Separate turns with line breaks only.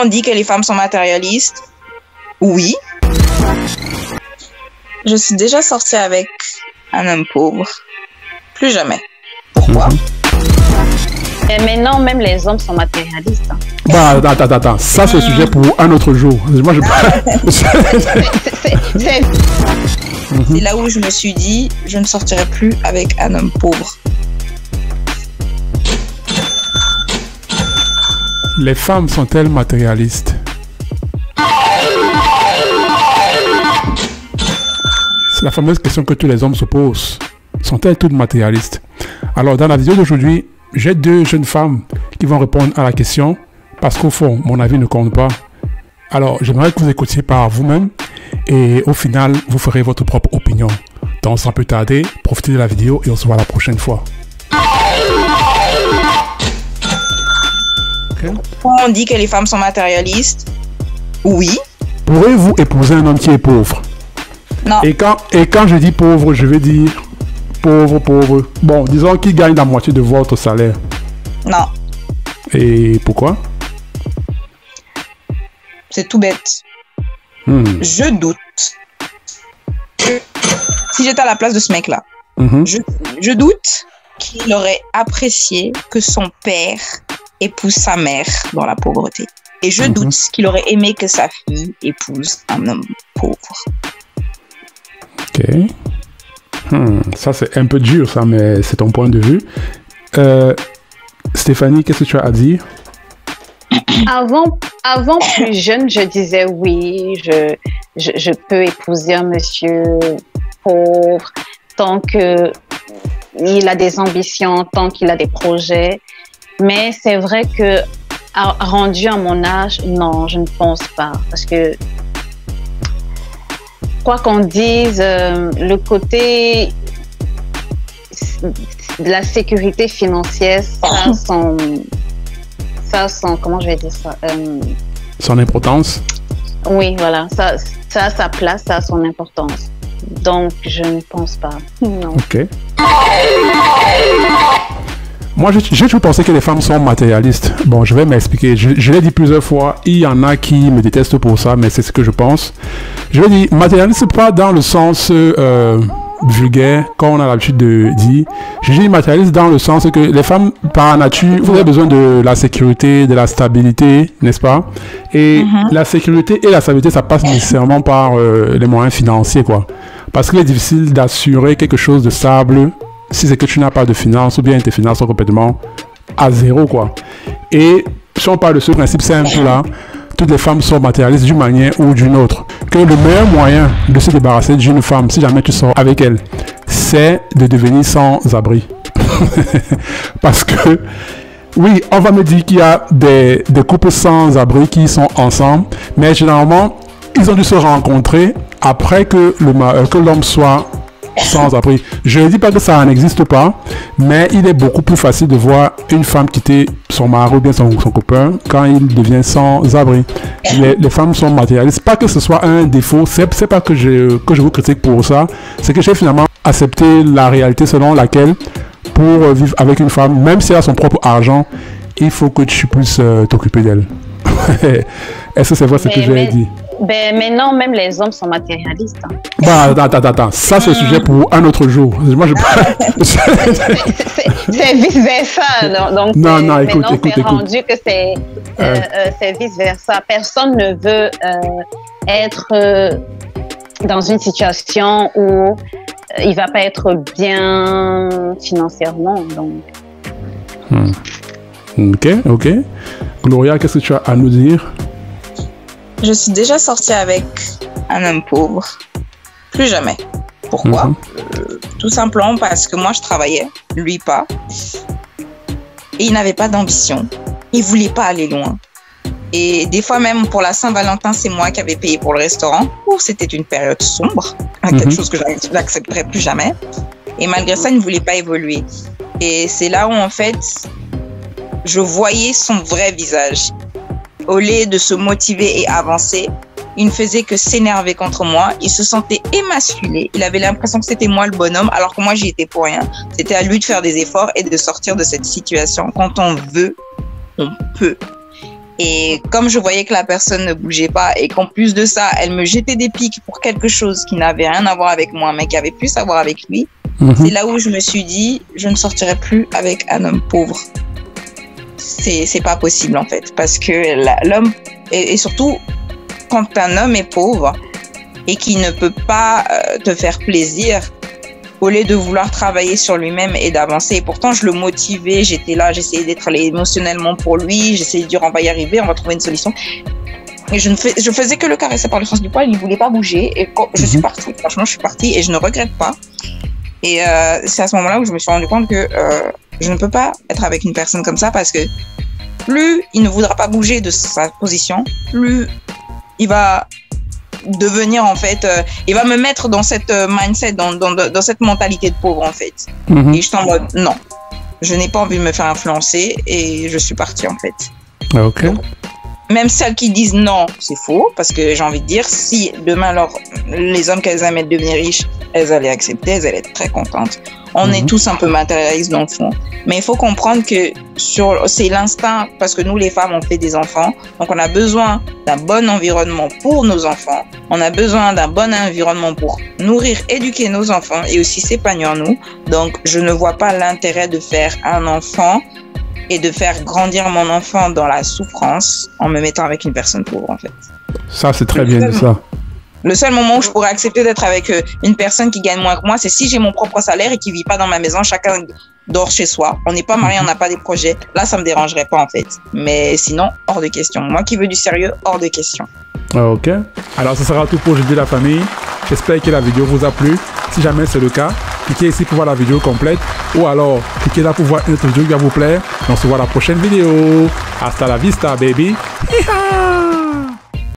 On dit que les femmes sont matérialistes. Oui. Je suis déjà sortie avec un homme pauvre. Plus jamais. Pourquoi?
Et maintenant, même les hommes sont matérialistes. Hein.
Bah, attends. Ça, c'est le sujet pour un autre jour. Moi, je...
C'est là où je me suis dit, je ne sortirai plus avec un homme pauvre.
Les femmes sont-elles matérialistes? C'est la fameuse question que tous les hommes se posent. Sont-elles toutes matérialistes? Alors, dans la vidéo d'aujourd'hui, j'ai deux jeunes femmes qui vont répondre à la question parce qu'au fond, mon avis ne compte pas. Alors, j'aimerais que vous écoutiez par vous-même et au final, vous ferez votre propre opinion. Donc, sans plus tarder, profitez de la vidéo et on se voit la prochaine fois. Okay.
On dit que les femmes sont matérialistes. Oui.
Pourrez-vous épouser un homme qui est pauvre?
Non.
Et quand je dis pauvre, je veux dire pauvre. Bon, disons qu'il gagne la moitié de votre salaire.
Non.
Et pourquoi?
C'est tout bête. Je doute. Si j'étais à la place de ce mec-là, je doute qu'il aurait apprécié que son père épouse sa mère dans la pauvreté. Et je doute qu'il aurait aimé que sa fille épouse un homme pauvre.
Ok. Ça, c'est un peu dur, ça, mais c'est ton point de vue. Stéphanie, qu'est-ce que tu as à dire?
Avant plus jeune, je disais oui, je peux épouser un monsieur pauvre tant qu'il a des ambitions, tant qu'il a des projets. Mais c'est vrai que, rendu à mon âge, non, je ne pense pas. Parce que, quoi qu'on dise, le côté de la sécurité financière, comment je vais dire ça?
Son importance?
Oui, voilà, ça a sa place, ça a son importance. Donc, je ne pense pas. Non.
Ok. Moi, j'ai toujours pensé que les femmes sont matérialistes. Bon, je vais m'expliquer. Je l'ai dit plusieurs fois. Il y en a qui me détestent pour ça, mais c'est ce que je pense. Je vais dire matérialiste, pas dans le sens vulgaire, comme on a l'habitude de dire. Je dis matérialiste dans le sens que les femmes, par nature, vous avez besoin de la sécurité, de la stabilité, n'est-ce pas? Et la sécurité et la stabilité, ça passe nécessairement par les moyens financiers, quoi. Parce qu'il est difficile d'assurer quelque chose de stable si c'est que tu n'as pas de finances ou bien tes finances sont complètement à zéro, quoi. Et si on parle de ce principe simple là, toutes les femmes sont matérialistes d'une manière ou d'une autre. Que le meilleur moyen de se débarrasser d'une femme, si jamais tu sors avec elle, c'est de devenir sans abri. Parce que, oui, on va me dire qu'il y a des couples sans abri qui sont ensemble, mais généralement, ils ont dû se rencontrer après que l'homme soit sans abri. Je ne dis pas que ça n'existe pas, mais il est beaucoup plus facile de voir une femme quitter son mari ou bien son copain quand il devient sans abri. Les femmes sont matérialistes. Pas que ce soit un défaut, c'est pas que je vous critique pour ça, c'est que j'ai finalement accepté la réalité selon laquelle pour vivre avec une femme, même si elle a son propre argent, il faut que tu puisses t'occuper d'elle. Est-ce que c'est vrai ce que j'ai dit?
Mais non, même les hommes sont matérialistes. Hein.
Bah, attends. Ça, c'est le sujet pour un autre jour. Moi,
c'est vice-versa. Donc,
non, écoute.
Rendu que c'est vice-versa. Personne ne veut être dans une situation où il ne va pas être bien financièrement. Donc.
Ok. Gloria, qu'est-ce que tu as à nous dire?
Je suis déjà sortie avec un homme pauvre. Plus jamais. Pourquoi? Tout simplement parce que moi, je travaillais, lui pas. Et il n'avait pas d'ambition. Il voulait pas aller loin. Et des fois même, pour la Saint-Valentin, c'est moi qui avais payé pour le restaurant. C'était une période sombre. Quelque chose que je n'accepterai plus jamais. Et malgré ça, il ne voulait pas évoluer. Et c'est là où, en fait, je voyais son vrai visage. Au lieu de se motiver et avancer, il ne faisait que s'énerver contre moi. Il se sentait émasculé. Il avait l'impression que c'était moi le bonhomme, alors que moi, j'y étais pour rien. C'était à lui de faire des efforts et de sortir de cette situation. Quand on veut, on peut. Et comme je voyais que la personne ne bougeait pas et qu'en plus de ça, elle me jetait des piques pour quelque chose qui n'avait rien à voir avec moi, mais qui avait plus à voir avec lui, c'est là où je me suis dit, je ne sortirai plus avec un homme pauvre. C'est pas possible en fait, parce que l'homme, et surtout quand un homme est pauvre et qui ne peut pas te faire plaisir, au lieu de vouloir travailler sur lui-même et d'avancer. Et pourtant, je le motivais, j'étais là, j'essayais d'être là émotionnellement pour lui, j'essayais de dire on va y arriver, on va trouver une solution. Et je faisais que le caresser par le sens du poil, il ne voulait pas bouger. Et quand je suis partie, franchement, je suis partie et je ne regrette pas. Et c'est à ce moment-là où je me suis rendu compte que je ne peux pas être avec une personne comme ça parce que plus il ne voudra pas bouger de sa position, plus il va devenir en fait, il va me mettre dans cette mindset, dans cette mentalité de pauvre en fait. Et je suis en mode non, je n'ai pas envie de me faire influencer et je suis partie en fait.
Ok.
Donc, même celles qui disent non, c'est faux parce que j'ai envie de dire si demain les hommes qu'elles aimaient devenir riches, elles allaient accepter, elles allaient être très contentes. On est tous un peu matérialistes dans le fond, mais il faut comprendre que c'est l'instinct parce que nous les femmes on fait des enfants, donc on a besoin d'un bon environnement pour nos enfants, on a besoin d'un bon environnement pour nourrir, éduquer nos enfants et aussi s'épanouir nous. Donc je ne vois pas l'intérêt de faire un enfant et de faire grandir mon enfant dans la souffrance en me mettant avec une personne pauvre en fait.
Ça c'est très bien dit ça.
Le seul moment où je pourrais accepter d'être avec une personne qui gagne moins que moi, c'est si j'ai mon propre salaire et qui vit pas dans ma maison, chacun dort chez soi. On n'est pas mariés, on n'a pas des projets. Là, ça me dérangerait pas en fait. Mais sinon, hors de question. Moi qui veux du sérieux, hors de question.
Ok. Alors, ce sera tout pour aujourd'hui la famille. J'espère que la vidéo vous a plu. Si jamais c'est le cas, cliquez ici pour voir la vidéo complète. Ou alors, cliquez là pour voir une autre vidéo qui va vous plaire. On se voit à la prochaine vidéo. Hasta la vista, baby. Hi-ha!